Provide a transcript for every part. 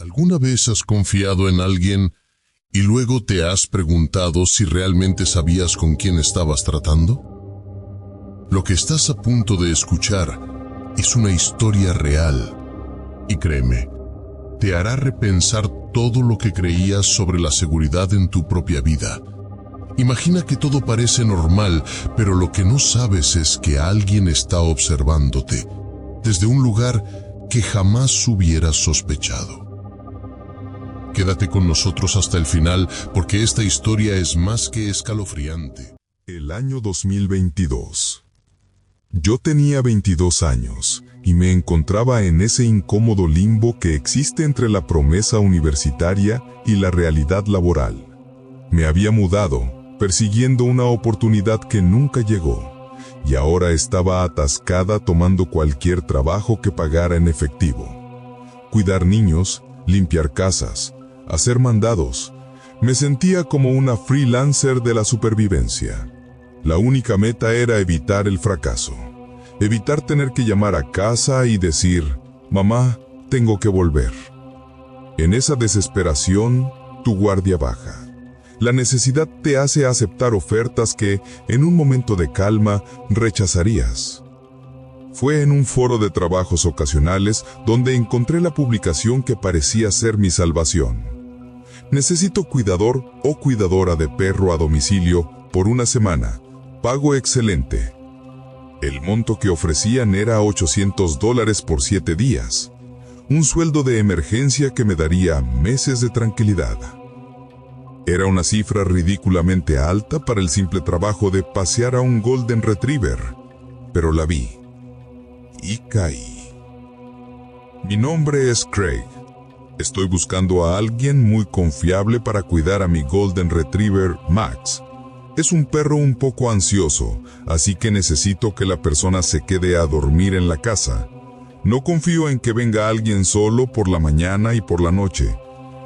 ¿Alguna vez has confiado en alguien y luego te has preguntado si realmente sabías con quién estabas tratando? Lo que estás a punto de escuchar es una historia real y créeme, te hará repensar todo lo que creías sobre la seguridad en tu propia vida. Imagina que todo parece normal, pero lo que no sabes es que alguien está observándote desde un lugar que jamás hubieras sospechado. Quédate con nosotros hasta el final porque esta historia es más que escalofriante. El año 2022. Yo tenía 22 años y me encontraba en ese incómodo limbo que existe entre la promesa universitaria y la realidad laboral. Me había mudado, persiguiendo una oportunidad que nunca llegó, y ahora estaba atascada tomando cualquier trabajo que pagara en efectivo. Cuidar niños, limpiar casas, hacer mandados. Me sentía como una freelancer de la supervivencia. La única meta era evitar el fracaso. Evitar tener que llamar a casa y decir, mamá, tengo que volver. En esa desesperación, tu guardia baja. La necesidad te hace aceptar ofertas que, en un momento de calma, rechazarías. Fue en un foro de trabajos ocasionales donde encontré la publicación que parecía ser mi salvación. Necesito cuidador o cuidadora de perro a domicilio por una semana. Pago excelente. El monto que ofrecían era $800 por 7 días. Un sueldo de emergencia que me daría meses de tranquilidad. Era una cifra ridículamente alta para el simple trabajo de pasear a un Golden Retriever, pero la vi y caí. Mi nombre es Craig. Estoy buscando a alguien muy confiable para cuidar a mi Golden Retriever Max. Es un perro un poco ansioso, así que necesito que la persona se quede a dormir en la casa. No confío en que venga alguien solo por la mañana y por la noche.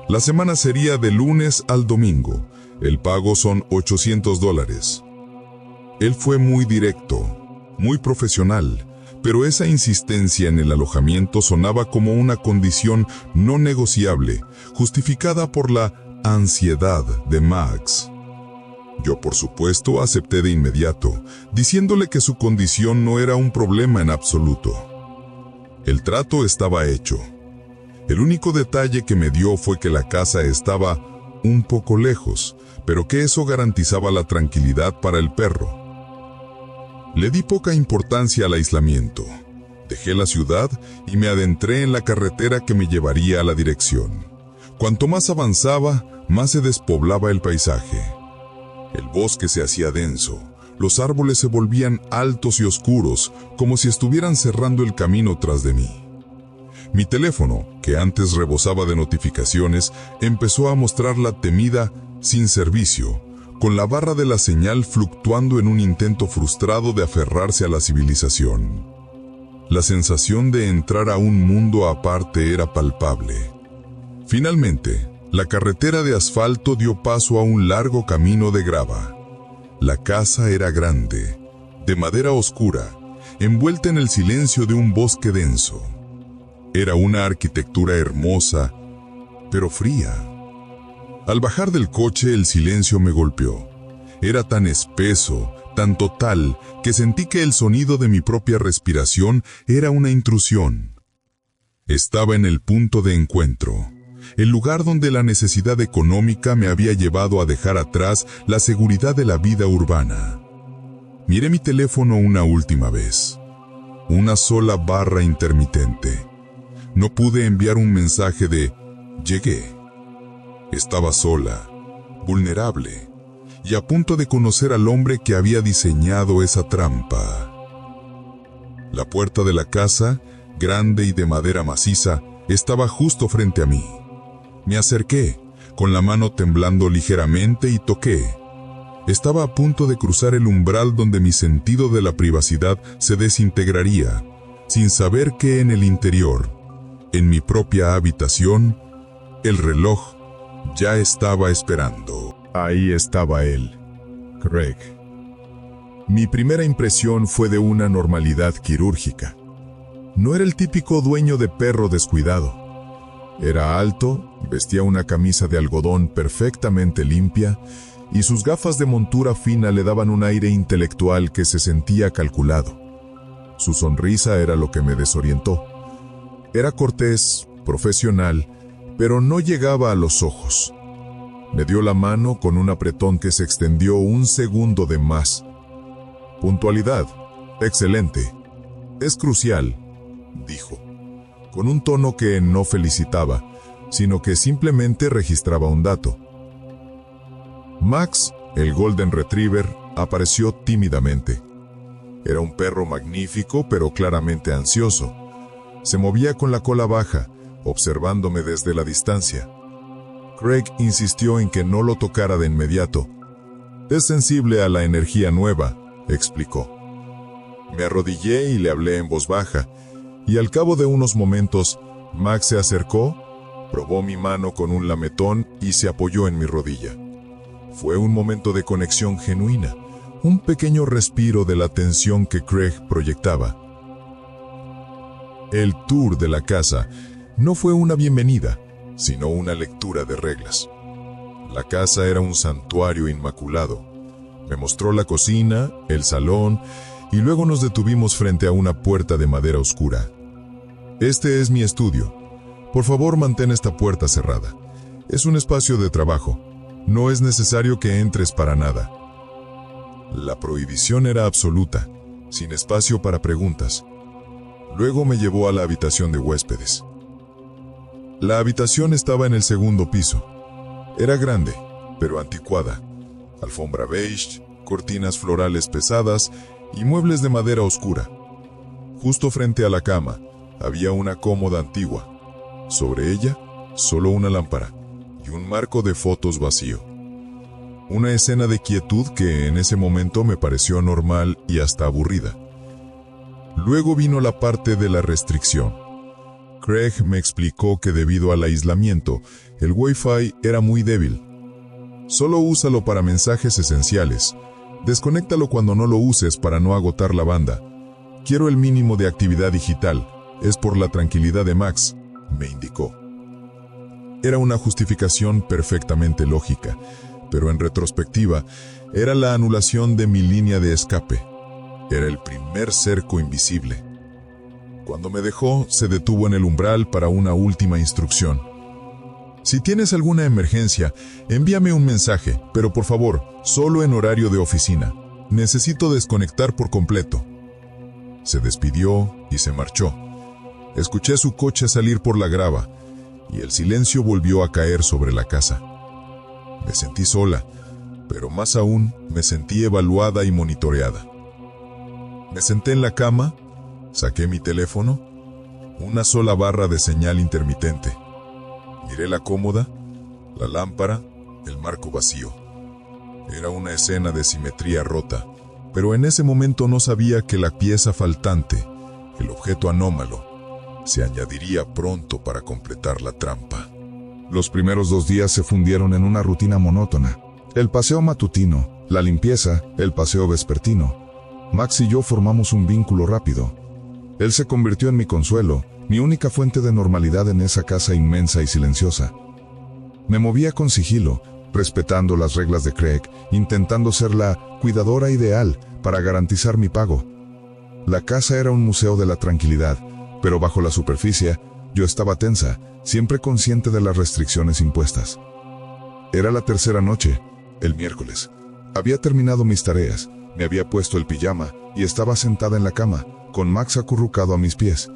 La semana sería de lunes al domingo. El pago son $800. Él fue muy directo, muy profesional, pero esa insistencia en el alojamiento sonaba como una condición no negociable, justificada por la ansiedad de Max. Yo, por supuesto, acepté de inmediato, diciéndole que su condición no era un problema en absoluto. El trato estaba hecho. El único detalle que me dio fue que la casa estaba un poco lejos, pero que eso garantizaba la tranquilidad para el perro. Le di poca importancia al aislamiento. Dejé la ciudad y me adentré en la carretera que me llevaría a la dirección. Cuanto más avanzaba, más se despoblaba el paisaje. El bosque se hacía denso, los árboles se volvían altos y oscuros, como si estuvieran cerrando el camino tras de mí. Mi teléfono, que antes rebosaba de notificaciones, empezó a mostrar la temida sin servicio, con la barra de la señal fluctuando en un intento frustrado de aferrarse a la civilización. La sensación de entrar a un mundo aparte era palpable. Finalmente, la carretera de asfalto dio paso a un largo camino de grava. La casa era grande, de madera oscura, envuelta en el silencio de un bosque denso. Era una arquitectura hermosa, pero fría. Al bajar del coche, el silencio me golpeó. Era tan espeso, tan total, que sentí que el sonido de mi propia respiración era una intrusión. Estaba en el punto de encuentro, el lugar donde la necesidad económica me había llevado a dejar atrás la seguridad de la vida urbana. Miré mi teléfono una última vez. Una sola barra intermitente. No pude enviar un mensaje de «Llegué». Estaba sola, vulnerable, y a punto de conocer al hombre que había diseñado esa trampa. La puerta de la casa, grande y de madera maciza, estaba justo frente a mí. Me acerqué, con la mano temblando ligeramente y toqué. Estaba a punto de cruzar el umbral donde mi sentido de la privacidad se desintegraría, sin saber que en el interior, en mi propia habitación, el reloj ya estaba esperando. Ahí estaba él, Craig. Mi primera impresión fue de una normalidad quirúrgica. No era el típico dueño de perro descuidado. Era alto, vestía una camisa de algodón perfectamente limpia y sus gafas de montura fina le daban un aire intelectual que se sentía calculado. Su sonrisa era lo que me desorientó. Era cortés, profesional, pero no llegaba a los ojos. Me dio la mano con un apretón que se extendió un segundo de más. Puntualidad. Excelente. Es crucial, dijo, con un tono que no felicitaba, sino que simplemente registraba un dato. Max, el Golden Retriever, apareció tímidamente. Era un perro magnífico, pero claramente ansioso. Se movía con la cola baja, observándome desde la distancia. Craig insistió en que no lo tocara de inmediato. Es sensible a la energía nueva, explicó. Me arrodillé y le hablé en voz baja, y al cabo de unos momentos, Max se acercó, probó mi mano con un lametón y se apoyó en mi rodilla. Fue un momento de conexión genuina, un pequeño respiro de la tensión que Craig proyectaba. El tour de la casa no fue una bienvenida, sino una lectura de reglas. La casa era un santuario inmaculado. Me mostró la cocina, el salón, y luego nos detuvimos frente a una puerta de madera oscura. Este es mi estudio. Por favor, mantén esta puerta cerrada. Es un espacio de trabajo. No es necesario que entres para nada. La prohibición era absoluta, sin espacio para preguntas. Luego me llevó a la habitación de huéspedes. La habitación estaba en el segundo piso. Era grande, pero anticuada. Alfombra beige, cortinas florales pesadas y muebles de madera oscura. Justo frente a la cama, había una cómoda antigua. Sobre ella, solo una lámpara y un marco de fotos vacío. Una escena de quietud que en ese momento me pareció normal y hasta aburrida. Luego vino la parte de la restricción. Craig me explicó que debido al aislamiento, el Wi-Fi era muy débil. Solo úsalo para mensajes esenciales. Desconéctalo cuando no lo uses para no agotar la banda. Quiero el mínimo de actividad digital. Es por la tranquilidad de Max, me indicó. Era una justificación perfectamente lógica, pero en retrospectiva, era la anulación de mi línea de escape. Era el primer cerco invisible. Cuando me dejó, se detuvo en el umbral para una última instrucción. Si tienes alguna emergencia, envíame un mensaje, pero por favor, solo en horario de oficina. Necesito desconectar por completo. Se despidió y se marchó. Escuché su coche salir por la grava, y el silencio volvió a caer sobre la casa. Me sentí sola, pero más aún me sentí evaluada y monitoreada. Me senté en la cama, saqué mi teléfono, una sola barra de señal intermitente. Miré la cómoda, la lámpara, el marco vacío. Era una escena de simetría rota, pero en ese momento no sabía que la pieza faltante, el objeto anómalo, se añadiría pronto para completar la trampa. Los primeros 2 días se fundieron en una rutina monótona. El paseo matutino, la limpieza, el paseo vespertino. Max y yo formamos un vínculo rápido. Él se convirtió en mi consuelo, mi única fuente de normalidad en esa casa inmensa y silenciosa. Me movía con sigilo, respetando las reglas de Craig, intentando ser la cuidadora ideal para garantizar mi pago. La casa era un museo de la tranquilidad, pero bajo la superficie, yo estaba tensa, siempre consciente de las restricciones impuestas. Era la tercera noche, el miércoles. Había terminado mis tareas, me había puesto el pijama y estaba sentada en la cama, con Max acurrucado a mis pies.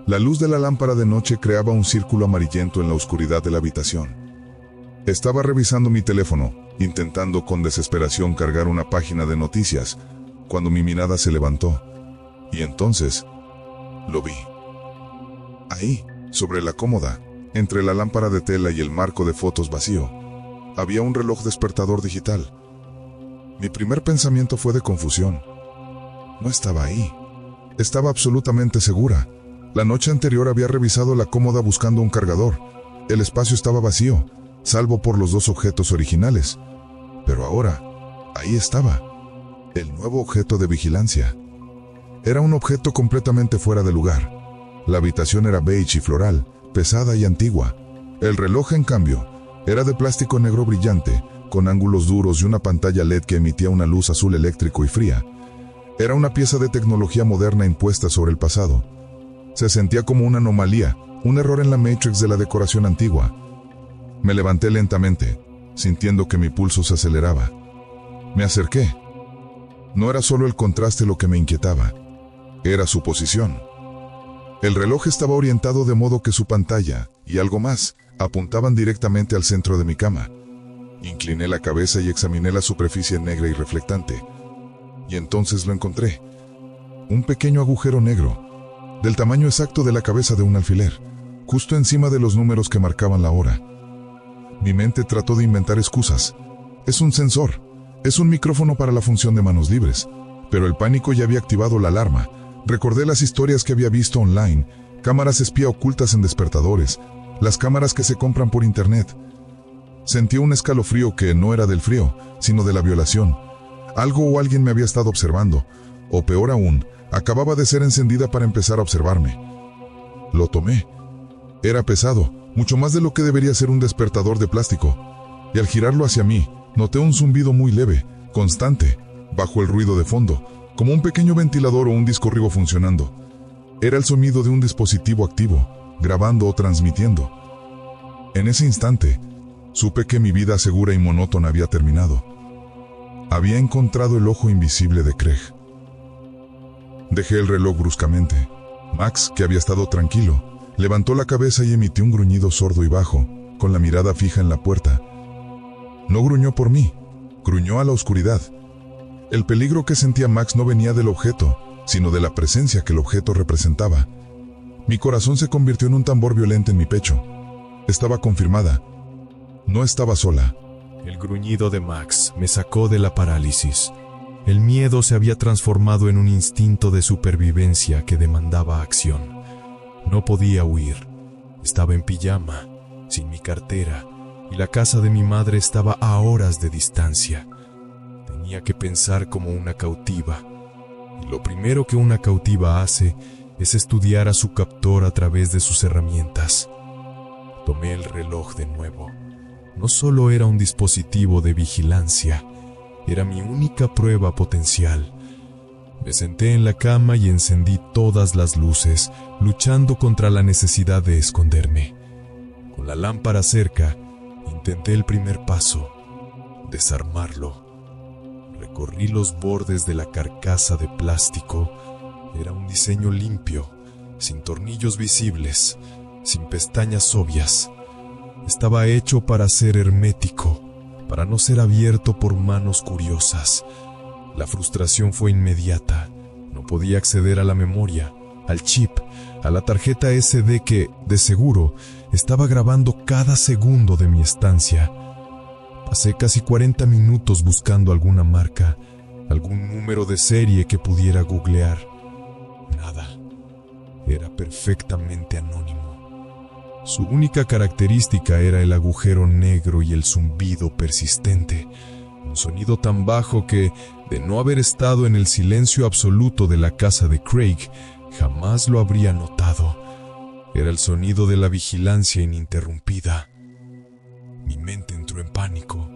La luz de la lámpara de noche creaba un círculo amarillento en la oscuridad de la habitación. Estaba revisando mi teléfono, intentando con desesperación cargar una página de noticias, cuando mi mirada se levantó. Y entonces, lo vi. Ahí, sobre la cómoda, entre la lámpara de tela y el marco de fotos vacío, había un reloj despertador digital. Mi primer pensamiento fue de confusión. No estaba ahí. Estaba absolutamente segura. La noche anterior había revisado la cómoda buscando un cargador. El espacio estaba vacío, salvo por los 2 objetos originales. Pero ahora, ahí estaba, el nuevo objeto de vigilancia. Era un objeto completamente fuera de lugar. La habitación era beige y floral, pesada y antigua. El reloj, en cambio, era de plástico negro brillante, con ángulos duros y una pantalla LED que emitía una luz azul eléctrico y fría. Era una pieza de tecnología moderna impuesta sobre el pasado. Se sentía como una anomalía, un error en la Matrix de la decoración antigua. Me levanté lentamente, sintiendo que mi pulso se aceleraba. Me acerqué. No era solo el contraste lo que me inquietaba, era su posición. El reloj estaba orientado de modo que su pantalla, y algo más, apuntaban directamente al centro de mi cama. Incliné la cabeza y examiné la superficie negra y reflectante. Y entonces lo encontré. Un pequeño agujero negro, del tamaño exacto de la cabeza de un alfiler, justo encima de los números que marcaban la hora. Mi mente trató de inventar excusas. Es un sensor, es un micrófono para la función de manos libres. Pero el pánico ya había activado la alarma. Recordé las historias que había visto online, cámaras espía ocultas en despertadores, las cámaras que se compran por internet. Sentí un escalofrío que no era del frío, sino de la violación. Algo o alguien me había estado observando, o peor aún, acababa de ser encendida para empezar a observarme. Lo tomé. Era pesado, mucho más de lo que debería ser un despertador de plástico, y al girarlo hacia mí, noté un zumbido muy leve, constante, bajo el ruido de fondo, como un pequeño ventilador o un disco rígido funcionando. Era el sonido de un dispositivo activo, grabando o transmitiendo. En ese instante, supe que mi vida segura y monótona había terminado. Había encontrado el ojo invisible de Craig. Dejé el reloj bruscamente. Max, que había estado tranquilo, levantó la cabeza y emitió un gruñido sordo y bajo, con la mirada fija en la puerta. No gruñó por mí, gruñó a la oscuridad. El peligro que sentía Max no venía del objeto, sino de la presencia que el objeto representaba. Mi corazón se convirtió en un tambor violento en mi pecho. Estaba confirmada. No estaba sola. El gruñido de Max me sacó de la parálisis. El miedo se había transformado en un instinto de supervivencia que demandaba acción. No podía huir. Estaba en pijama, sin mi cartera, y la casa de mi madre estaba a horas de distancia. Tenía que pensar como una cautiva. Y lo primero que una cautiva hace es estudiar a su captor a través de sus herramientas. Tomé el reloj de nuevo. No solo era un dispositivo de vigilancia, era mi única prueba potencial. Me senté en la cama y encendí todas las luces, luchando contra la necesidad de esconderme. Con la lámpara cerca, intenté el primer paso, desarmarlo. Recorrí los bordes de la carcasa de plástico. Era un diseño limpio, sin tornillos visibles, sin pestañas obvias. Estaba hecho para ser hermético, para no ser abierto por manos curiosas. La frustración fue inmediata. No podía acceder a la memoria, al chip, a la tarjeta SD que, de seguro, estaba grabando cada segundo de mi estancia. Pasé casi 40 minutos buscando alguna marca, algún número de serie que pudiera googlear. Nada. Era perfectamente anónimo. Su única característica era el agujero negro y el zumbido persistente, un sonido tan bajo que, de no haber estado en el silencio absoluto de la casa de Craig, jamás lo habría notado. Era el sonido de la vigilancia ininterrumpida. Mi mente entró en pánico.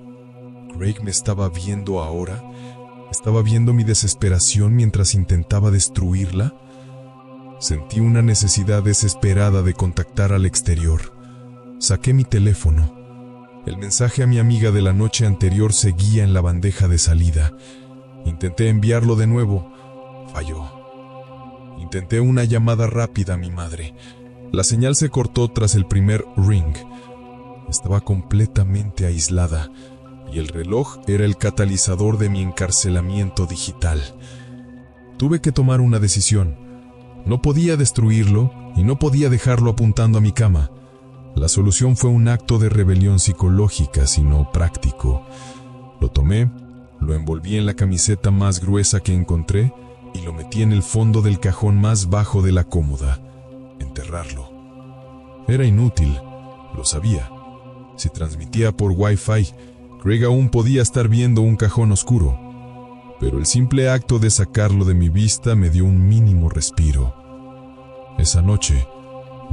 ¿Craig me estaba viendo ahora? ¿Estaba viendo mi desesperación mientras intentaba destruirla? Sentí una necesidad desesperada de contactar al exterior. Saqué mi teléfono. El mensaje a mi amiga de la noche anterior seguía en la bandeja de salida. Intenté enviarlo de nuevo. Falló. Intenté una llamada rápida a mi madre. La señal se cortó tras el primer ring. Estaba completamente aislada, y el reloj era el catalizador de mi encarcelamiento digital. Tuve que tomar una decisión. No podía destruirlo y no podía dejarlo apuntando a mi cama. La solución fue un acto de rebelión psicológica, sino práctico. Lo tomé, lo envolví en la camiseta más gruesa que encontré y lo metí en el fondo del cajón más bajo de la cómoda. Enterrarlo. Era inútil, lo sabía. Si transmitía por Wi-Fi, Craig aún podía estar viendo un cajón oscuro. Pero el simple acto de sacarlo de mi vista me dio un mínimo respiro. Esa noche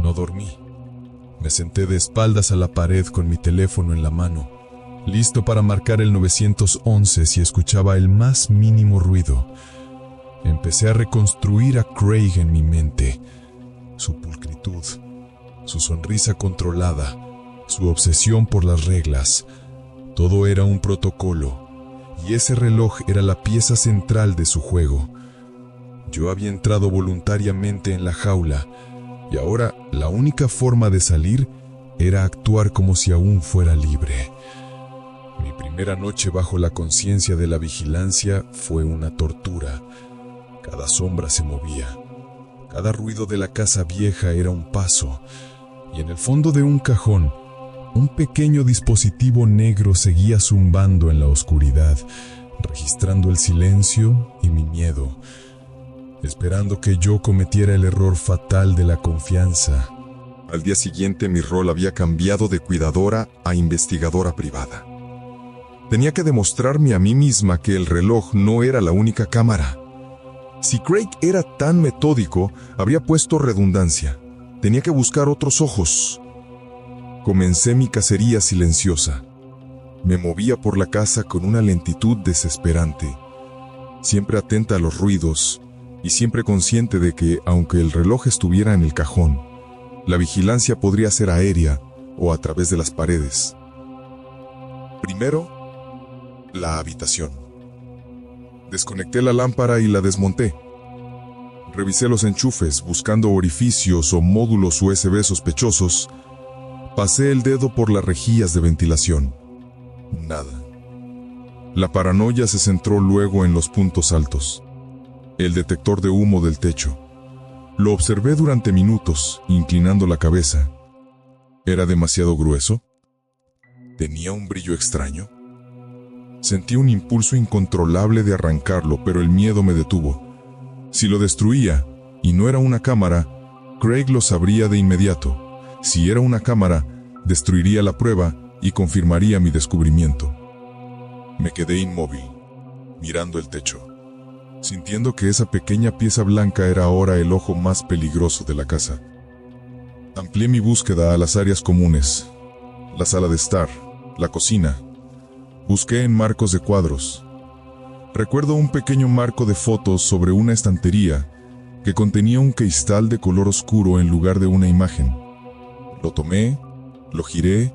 no dormí. Me senté de espaldas a la pared con mi teléfono en la mano, listo para marcar el 911 si escuchaba el más mínimo ruido. Empecé a reconstruir a Craig en mi mente. Su pulcritud, su sonrisa controlada, su obsesión por las reglas. Todo era un protocolo, y ese reloj era la pieza central de su juego. Yo había entrado voluntariamente en la jaula, y ahora la única forma de salir era actuar como si aún fuera libre. Mi primera noche bajo la conciencia de la vigilancia fue una tortura. Cada sombra se movía. Cada ruido de la casa vieja era un paso, y en el fondo de un cajón, un pequeño dispositivo negro seguía zumbando en la oscuridad, registrando el silencio y mi miedo, esperando que yo cometiera el error fatal de la confianza. Al día siguiente mi rol había cambiado de cuidadora a investigadora privada. Tenía que demostrarme a mí misma que el reloj no era la única cámara. Si Craig era tan metódico, habría puesto redundancia. Tenía que buscar otros ojos. Comencé mi cacería silenciosa. Me movía por la casa con una lentitud desesperante, siempre atenta a los ruidos y siempre consciente de que, aunque el reloj estuviera en el cajón, la vigilancia podría ser aérea o a través de las paredes. Primero, la habitación. Desconecté la lámpara y la desmonté. Revisé los enchufes buscando orificios o módulos USB sospechosos. Pasé el dedo por las rejillas de ventilación. Nada. La paranoia se centró luego en los puntos altos. El detector de humo del techo. Lo observé durante minutos, inclinando la cabeza. ¿Era demasiado grueso? ¿Tenía un brillo extraño? Sentí un impulso incontrolable de arrancarlo, pero el miedo me detuvo. Si lo destruía, y no era una cámara, Craig lo sabría de inmediato. Si era una cámara, destruiría la prueba y confirmaría mi descubrimiento. Me quedé inmóvil, mirando el techo, sintiendo que esa pequeña pieza blanca era ahora el ojo más peligroso de la casa. Amplié mi búsqueda a las áreas comunes, la sala de estar, la cocina. Busqué en marcos de cuadros. Recuerdo un pequeño marco de fotos sobre una estantería que contenía un cristal de color oscuro en lugar de una imagen. Lo tomé, lo giré.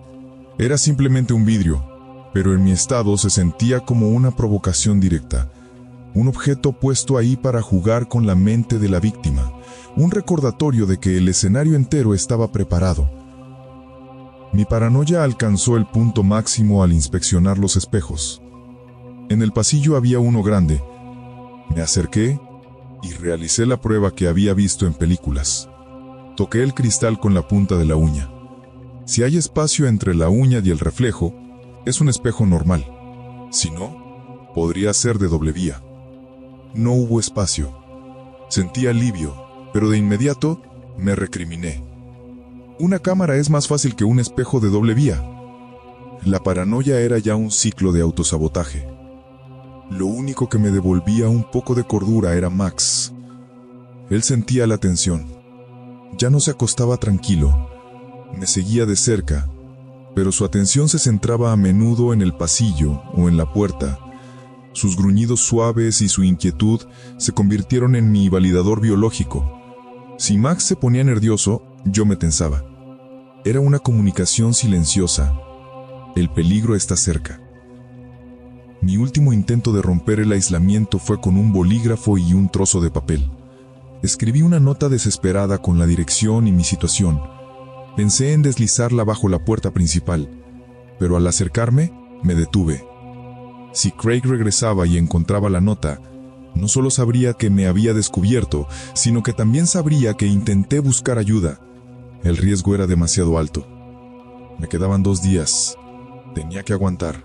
Era simplemente un vidrio, pero en mi estado se sentía como una provocación directa. Un objeto puesto ahí para jugar con la mente de la víctima. Un recordatorio de que el escenario entero estaba preparado. Mi paranoia alcanzó el punto máximo al inspeccionar los espejos. En el pasillo había uno grande. Me acerqué y realicé la prueba que había visto en películas. Toqué el cristal con la punta de la uña. Si hay espacio entre la uña y el reflejo, es un espejo normal. Si no, podría ser de doble vía. No hubo espacio. Sentí alivio, pero de inmediato me recriminé. Una cámara es más fácil que un espejo de doble vía. La paranoia era ya un ciclo de autosabotaje. Lo único que me devolvía un poco de cordura era Max. Él sentía la tensión. Ya no se acostaba tranquilo. Me seguía de cerca, pero su atención se centraba a menudo en el pasillo o en la puerta. Sus gruñidos suaves y su inquietud se convirtieron en mi validador biológico. Si Max se ponía nervioso, yo me tensaba. Era una comunicación silenciosa. El peligro está cerca. Mi último intento de romper el aislamiento fue con un bolígrafo y un trozo de papel. Escribí una nota desesperada con la dirección y mi situación. Pensé en deslizarla bajo la puerta principal, pero al acercarme, me detuve. Si Craig regresaba y encontraba la nota, no solo sabría que me había descubierto, sino que también sabría que intenté buscar ayuda. El riesgo era demasiado alto. Me quedaban 2 días. Tenía que aguantar.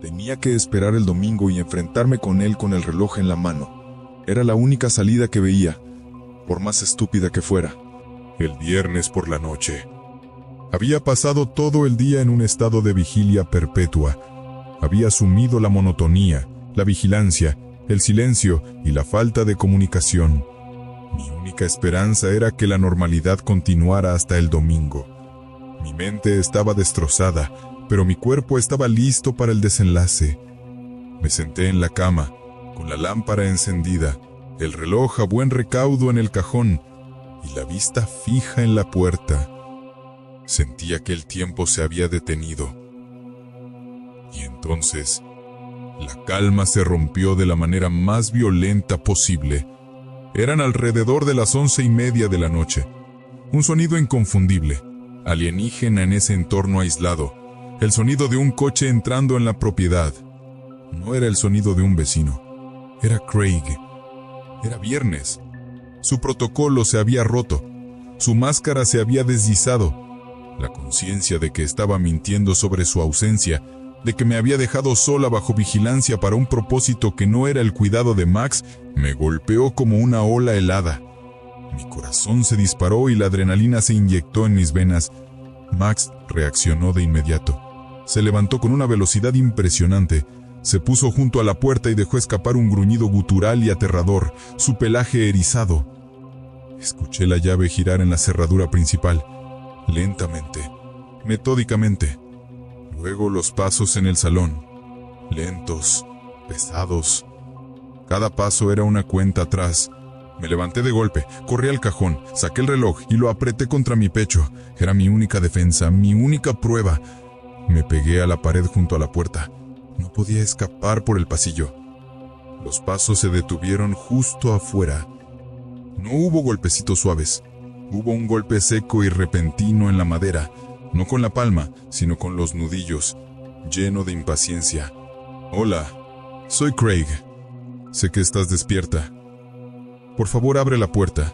Tenía que esperar el domingo y enfrentarme con él con el reloj en la mano. Era la única salida que veía, por más estúpida que fuera. El viernes por la noche. Había pasado todo el día en un estado de vigilia perpetua. Había asumido la monotonía, la vigilancia, el silencio y la falta de comunicación. Mi única esperanza era que la normalidad continuara hasta el domingo. Mi mente estaba destrozada, pero mi cuerpo estaba listo para el desenlace. Me senté en la cama, con la lámpara encendida, el reloj a buen recaudo en el cajón y la vista fija en la puerta. Sentía que el tiempo se había detenido. Y entonces, la calma se rompió de la manera más violenta posible. Eran alrededor de las 11:30 de la noche. Un sonido inconfundible, alienígena en ese entorno aislado. El sonido de un coche entrando en la propiedad. No era el sonido de un vecino. Era Craig. Era viernes. Su protocolo se había roto. Su máscara se había deslizado. La conciencia de que estaba mintiendo sobre su ausencia, de que me había dejado sola bajo vigilancia para un propósito que no era el cuidado de Max, me golpeó como una ola helada. Mi corazón se disparó y la adrenalina se inyectó en mis venas. Max reaccionó de inmediato. Se levantó con una velocidad impresionante. Se puso junto a la puerta y dejó escapar un gruñido gutural y aterrador, su pelaje erizado. Escuché la llave girar en la cerradura principal, lentamente, metódicamente. Luego los pasos en el salón, lentos, pesados. Cada paso era una cuenta atrás. Me levanté de golpe, corrí al cajón, saqué el reloj y lo apreté contra mi pecho. Era mi única defensa, mi única prueba. Me pegué a la pared junto a la puerta. No podía escapar por el pasillo. Los pasos se detuvieron justo afuera. No hubo golpecitos suaves. Hubo un golpe seco y repentino en la madera, no con la palma, sino con los nudillos, lleno de impaciencia. Hola, soy Craig. Sé que estás despierta. Por favor, abre la puerta.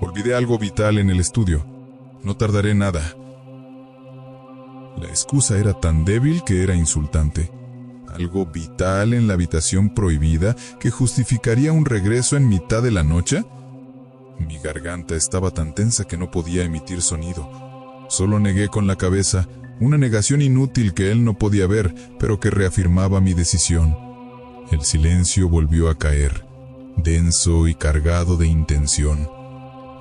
Olvidé algo vital en el estudio. No tardaré nada. La excusa era tan débil que era insultante. Algo vital en la habitación prohibida que justificaría un regreso en mitad de la noche. Mi garganta estaba tan tensa que no podía emitir sonido. Solo negué con la cabeza, una negación inútil que él no podía ver, pero que reafirmaba mi decisión. El silencio volvió a caer, denso y cargado de intención.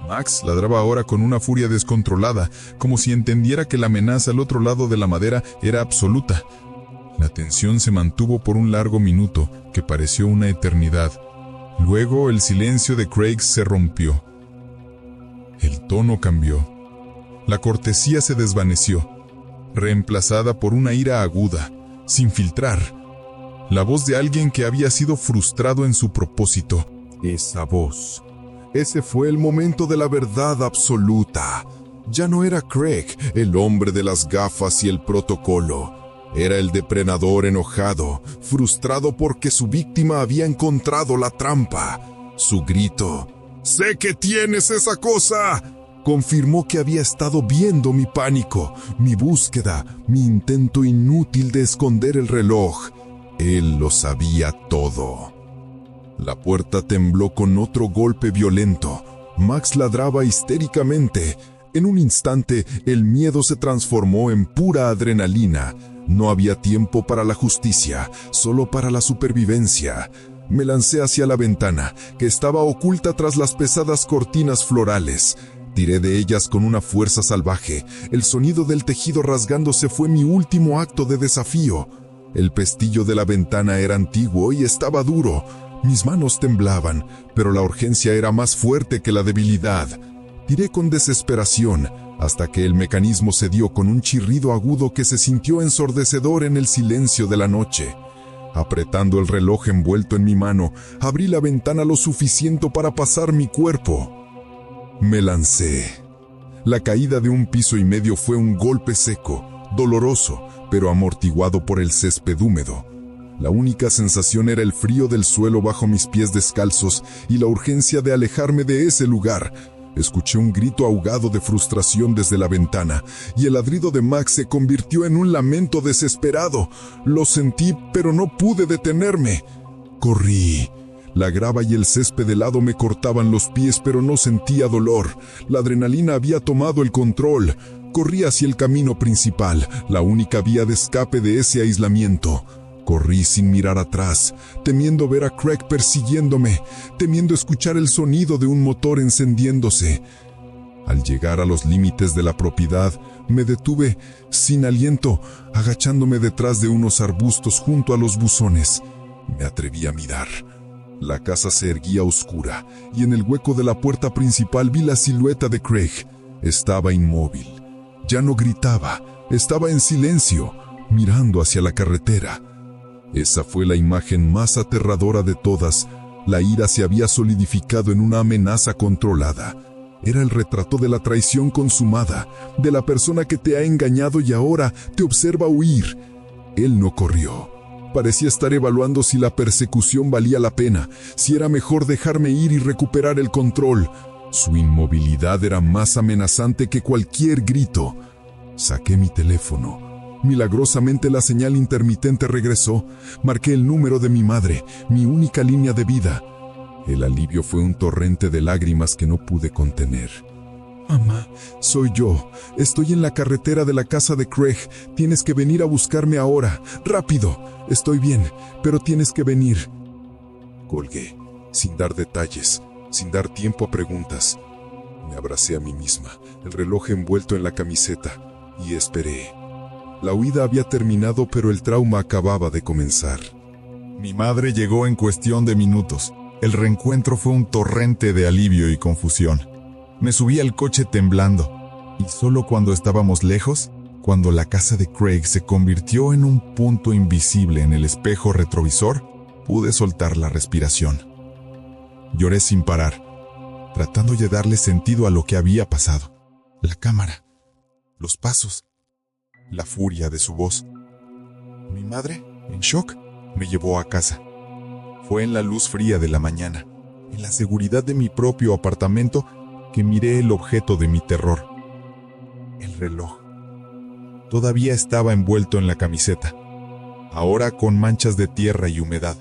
Max ladraba ahora con una furia descontrolada, como si entendiera que la amenaza al otro lado de la madera era absoluta. La tensión se mantuvo por un largo minuto, que pareció una eternidad. Luego el silencio de Craig se rompió. El tono cambió. La cortesía se desvaneció, reemplazada por una ira aguda, sin filtrar. La voz de alguien que había sido frustrado en su propósito. Esa voz. Ese fue el momento de la verdad absoluta. Ya no era Craig, el hombre de las gafas y el protocolo. Era el depredador enojado, frustrado porque su víctima había encontrado la trampa. Su grito, «¡Sé que tienes esa cosa!», confirmó que había estado viendo mi pánico, mi búsqueda, mi intento inútil de esconder el reloj. Él lo sabía todo. La puerta tembló con otro golpe violento. Max ladraba histéricamente. En un instante, el miedo se transformó en pura adrenalina. No había tiempo para la justicia, solo para la supervivencia. Me lancé hacia la ventana, que estaba oculta tras las pesadas cortinas florales. Tiré de ellas con una fuerza salvaje. El sonido del tejido rasgándose fue mi último acto de desafío. El pestillo de la ventana era antiguo y estaba duro. Mis manos temblaban, pero la urgencia era más fuerte que la debilidad. Tiré con desesperación, hasta que el mecanismo cedió con un chirrido agudo que se sintió ensordecedor en el silencio de la noche. Apretando el reloj envuelto en mi mano, abrí la ventana lo suficiente para pasar mi cuerpo. Me lancé. La caída de 1,5 pisos fue un golpe seco, doloroso, pero amortiguado por el césped húmedo. La única sensación era el frío del suelo bajo mis pies descalzos y la urgencia de alejarme de ese lugar. Escuché un grito ahogado de frustración desde la ventana, y el ladrido de Max se convirtió en un lamento desesperado. Lo sentí, pero no pude detenerme. Corrí. La grava y el césped helado me cortaban los pies, pero no sentía dolor. La adrenalina había tomado el control. Corrí hacia el camino principal, la única vía de escape de ese aislamiento. Corrí sin mirar atrás, temiendo ver a Craig persiguiéndome, temiendo escuchar el sonido de un motor encendiéndose. Al llegar a los límites de la propiedad, me detuve, sin aliento, agachándome detrás de unos arbustos junto a los buzones. Me atreví a mirar. La casa se erguía oscura, y en el hueco de la puerta principal vi la silueta de Craig. Estaba inmóvil. Ya no gritaba, estaba en silencio, mirando hacia la carretera. Esa fue la imagen más aterradora de todas. La ira se había solidificado en una amenaza controlada. Era el retrato de la traición consumada, de la persona que te ha engañado y ahora te observa huir. Él no corrió. Parecía estar evaluando si la persecución valía la pena, si era mejor dejarme ir y recuperar el control. Su inmovilidad era más amenazante que cualquier grito. Saqué mi teléfono. Milagrosamente la señal intermitente regresó. Marqué el número de mi madre, mi única línea de vida. El alivio fue un torrente de lágrimas que no pude contener. «Mamá, soy yo. Estoy en la carretera de la casa de Craig. Tienes que venir a buscarme ahora. ¡Rápido! Estoy bien, pero tienes que venir». Colgué, sin dar detalles, sin dar tiempo a preguntas. Me abracé a mí misma, el reloj envuelto en la camiseta, y esperé. La huida había terminado, pero el trauma acababa de comenzar. Mi madre llegó en cuestión de minutos. El reencuentro fue un torrente de alivio y confusión. Me subí al coche temblando, y solo cuando estábamos lejos, cuando la casa de Craig se convirtió en un punto invisible en el espejo retrovisor, pude soltar la respiración. Lloré sin parar, tratando de darle sentido a lo que había pasado. La cámara, los pasos, la furia de su voz. Mi madre, en shock, me llevó a casa. Fue en la luz fría de la mañana, en la seguridad de mi propio apartamento, que miré el objeto de mi terror. El reloj. Todavía estaba envuelto en la camiseta, ahora con manchas de tierra y humedad.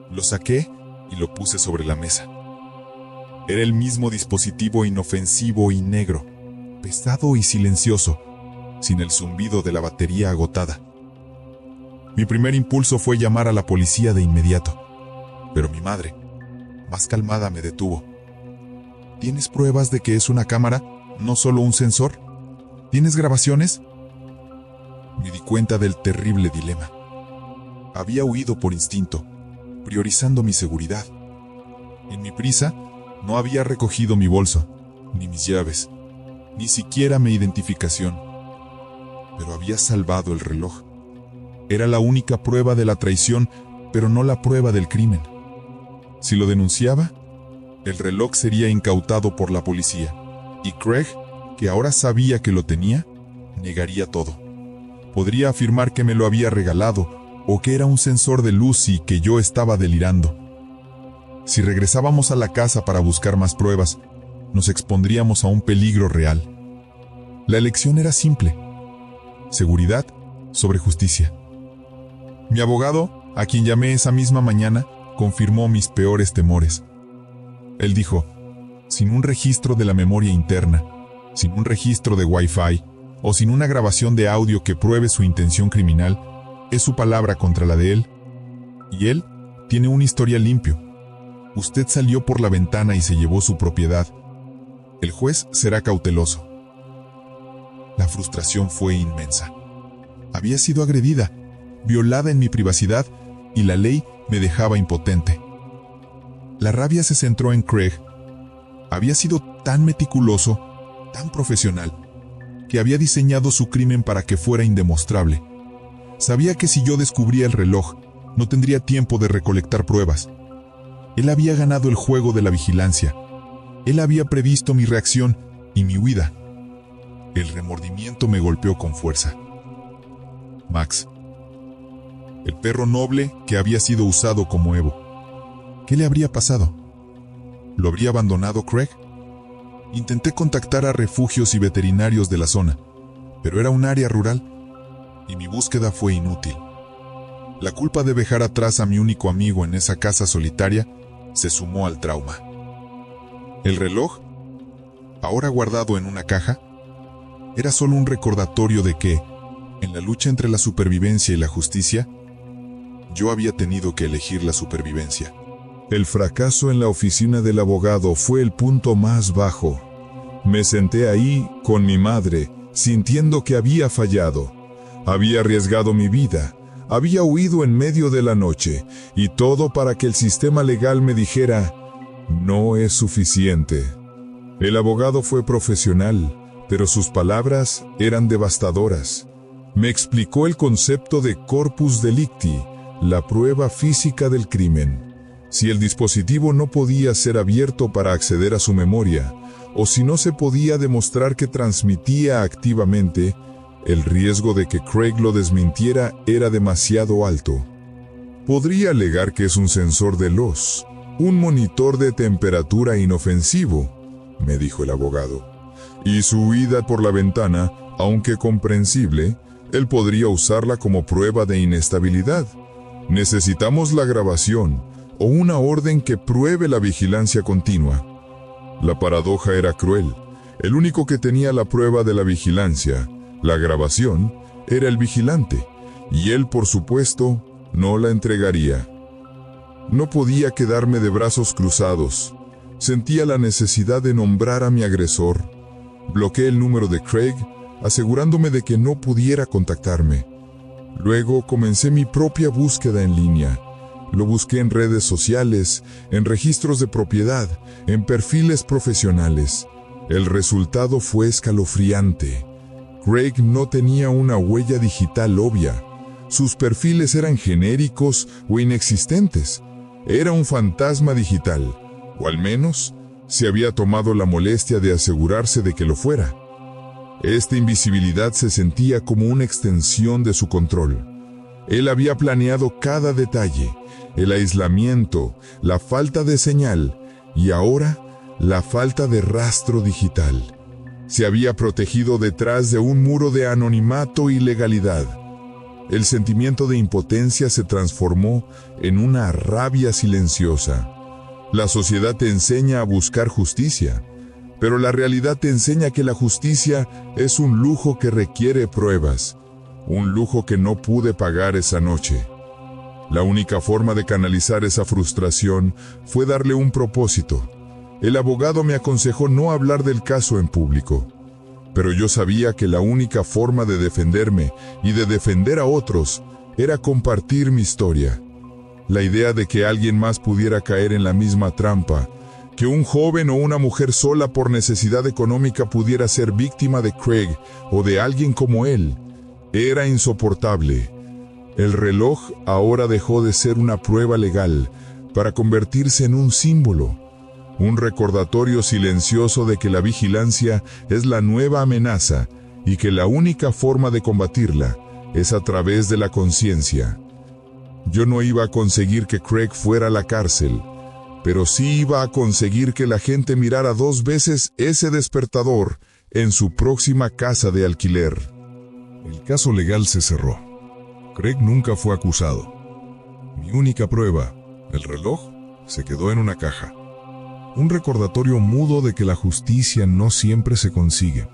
Lo saqué y lo puse sobre la mesa. Era el mismo dispositivo inofensivo y negro, pesado y silencioso, sin el zumbido de la batería agotada. Mi primer impulso fue llamar a la policía de inmediato, pero mi madre, más calmada, me detuvo. ¿Tienes pruebas de que es una cámara, no solo un sensor? ¿Tienes grabaciones? Me di cuenta del terrible dilema. Había huido por instinto, priorizando mi seguridad. En mi prisa, no había recogido mi bolso, ni mis llaves, ni siquiera mi identificación. Pero había salvado el reloj. Era la única prueba de la traición, pero no la prueba del crimen. Si lo denunciaba, el reloj sería incautado por la policía, y Craig, que ahora sabía que lo tenía, negaría todo. Podría afirmar que me lo había regalado, o que era un sensor de luz y que yo estaba delirando. Si regresábamos a la casa para buscar más pruebas, nos expondríamos a un peligro real. La elección era simple: seguridad sobre justicia. Mi abogado, a quien llamé esa misma mañana, confirmó mis peores temores. Él dijo: sin un registro de la memoria interna, sin un registro de Wi-Fi, o sin una grabación de audio que pruebe su intención criminal, es su palabra contra la de él. Y él tiene un historial limpio. Usted salió por la ventana y se llevó su propiedad. El juez será cauteloso. La frustración fue inmensa. Había sido agredida, violada en mi privacidad, y la ley me dejaba impotente. La rabia se centró en Craig. Había sido tan meticuloso, tan profesional, que había diseñado su crimen para que fuera indemostrable. Sabía que si yo descubría el reloj, no tendría tiempo de recolectar pruebas. Él había ganado el juego de la vigilancia. Él había previsto mi reacción y mi huida. El remordimiento me golpeó con fuerza. Max, el perro noble que había sido usado como Evo. ¿Qué le habría pasado? ¿Lo habría abandonado Craig? Intenté contactar a refugios y veterinarios de la zona, pero era un área rural, y mi búsqueda fue inútil. La culpa de dejar atrás a mi único amigo en esa casa solitaria se sumó al trauma. El reloj, ahora guardado en una caja, era solo un recordatorio de que, en la lucha entre la supervivencia y la justicia, yo había tenido que elegir la supervivencia. El fracaso en la oficina del abogado fue el punto más bajo. Me senté ahí con mi madre, sintiendo que había fallado. Había arriesgado mi vida, había huido en medio de la noche, y todo para que el sistema legal me dijera, no es suficiente. El abogado fue profesional, pero sus palabras eran devastadoras. Me explicó el concepto de corpus delicti, la prueba física del crimen. Si el dispositivo no podía ser abierto para acceder a su memoria, o si no se podía demostrar que transmitía activamente, el riesgo de que Craig lo desmintiera era demasiado alto. Podría alegar que es un sensor de luz, un monitor de temperatura inofensivo, me dijo el abogado. Y su huida por la ventana, aunque comprensible, él podría usarla como prueba de inestabilidad. Necesitamos la grabación o una orden que pruebe la vigilancia continua. La paradoja era cruel. El único que tenía la prueba de la vigilancia, la grabación, era el vigilante, y él, por supuesto, no la entregaría. No podía quedarme de brazos cruzados. Sentía la necesidad de nombrar a mi agresor. Bloqueé el número de Craig, asegurándome de que no pudiera contactarme. Luego comencé mi propia búsqueda en línea. Lo busqué en redes sociales, en registros de propiedad, en perfiles profesionales. El resultado fue escalofriante. Craig no tenía una huella digital obvia. Sus perfiles eran genéricos o inexistentes. Era un fantasma digital, o al menos se había tomado la molestia de asegurarse de que lo fuera. Esta invisibilidad se sentía como una extensión de su control. Él había planeado cada detalle, el aislamiento, la falta de señal y ahora la falta de rastro digital. Se había protegido detrás de un muro de anonimato y legalidad. El sentimiento de impotencia se transformó en una rabia silenciosa. La sociedad te enseña a buscar justicia, pero la realidad te enseña que la justicia es un lujo que requiere pruebas, un lujo que no pude pagar esa noche. La única forma de canalizar esa frustración fue darle un propósito. El abogado me aconsejó no hablar del caso en público, pero yo sabía que la única forma de defenderme y de defender a otros era compartir mi historia. La idea de que alguien más pudiera caer en la misma trampa, que un joven o una mujer sola por necesidad económica pudiera ser víctima de Craig o de alguien como él, era insoportable. El reloj ahora dejó de ser una prueba legal para convertirse en un símbolo, un recordatorio silencioso de que la vigilancia es la nueva amenaza y que la única forma de combatirla es a través de la conciencia. Yo no iba a conseguir que Craig fuera a la cárcel, pero sí iba a conseguir que la gente mirara 2 veces ese despertador en su próxima casa de alquiler. El caso legal se cerró. Craig nunca fue acusado. Mi única prueba, el reloj, se quedó en una caja. Un recordatorio mudo de que la justicia no siempre se consigue.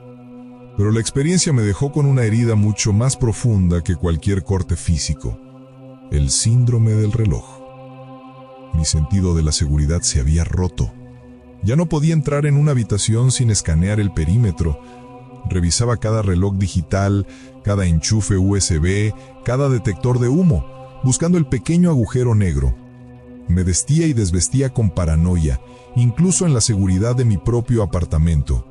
Pero la experiencia me dejó con una herida mucho más profunda que cualquier corte físico. El síndrome del reloj. Mi sentido de la seguridad se había roto. Ya no podía entrar en una habitación sin escanear el perímetro. Revisaba cada reloj digital, cada enchufe USB, cada detector de humo, buscando el pequeño agujero negro. Me vestía y desvestía con paranoia, incluso en la seguridad de mi propio apartamento.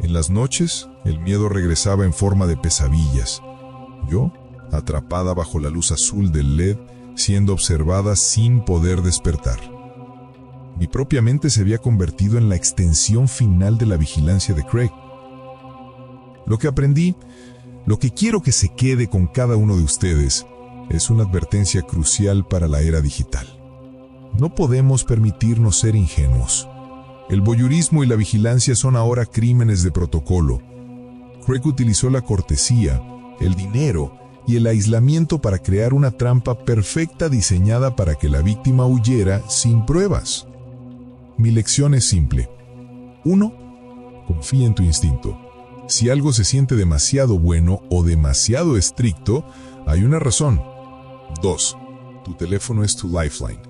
En las noches, el miedo regresaba en forma de pesadillas. Yo, atrapada bajo la luz azul del LED, siendo observada sin poder despertar. Mi propia mente se había convertido en la extensión final de la vigilancia de Craig. Lo que aprendí, lo que quiero que se quede con cada uno de ustedes, es una advertencia crucial para la era digital. No podemos permitirnos ser ingenuos. El voyeurismo y la vigilancia son ahora crímenes de protocolo. Craig utilizó la cortesía, el dinero y el aislamiento para crear una trampa perfecta diseñada para que la víctima huyera sin pruebas. Mi lección es simple. 1. Confía en tu instinto. Si algo se siente demasiado bueno o demasiado estricto, hay una razón. 2. Tu teléfono es tu lifeline.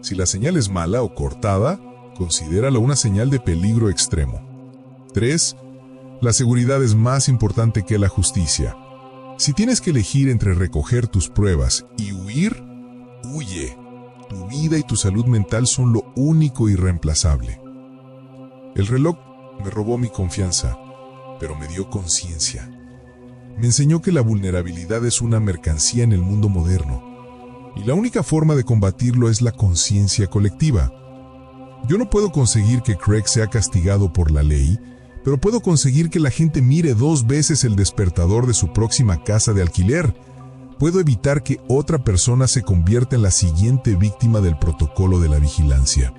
Si la señal es mala o cortada, considéralo una señal de peligro extremo. 3. La seguridad es más importante que la justicia. Si tienes que elegir entre recoger tus pruebas y huir, huye. Tu vida y tu salud mental son lo único irreemplazable. El reloj me robó mi confianza, pero me dio conciencia. Me enseñó que la vulnerabilidad es una mercancía en el mundo moderno, y la única forma de combatirlo es la conciencia colectiva. Yo no puedo conseguir que Craig sea castigado por la ley, pero puedo conseguir que la gente mire 2 veces el despertador de su próxima casa de alquiler. Puedo evitar que otra persona se convierta en la siguiente víctima del protocolo de la vigilancia.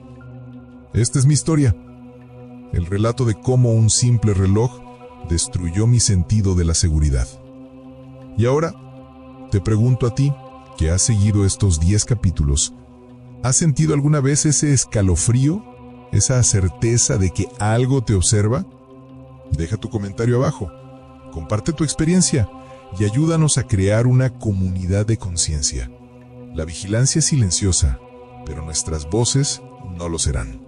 Esta es mi historia. El relato de cómo un simple reloj destruyó mi sentido de la seguridad. Y ahora, te pregunto a ti, que has seguido estos 10 capítulos, ¿has sentido alguna vez ese escalofrío? ¿Esa certeza de que algo te observa? Deja tu comentario abajo, comparte tu experiencia y ayúdanos a crear una comunidad de conciencia. La vigilancia es silenciosa, pero nuestras voces no lo serán.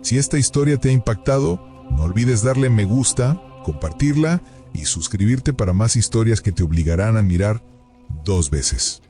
Si esta historia te ha impactado, no olvides darle me gusta, compartirla y suscribirte para más historias que te obligarán a mirar 2 veces.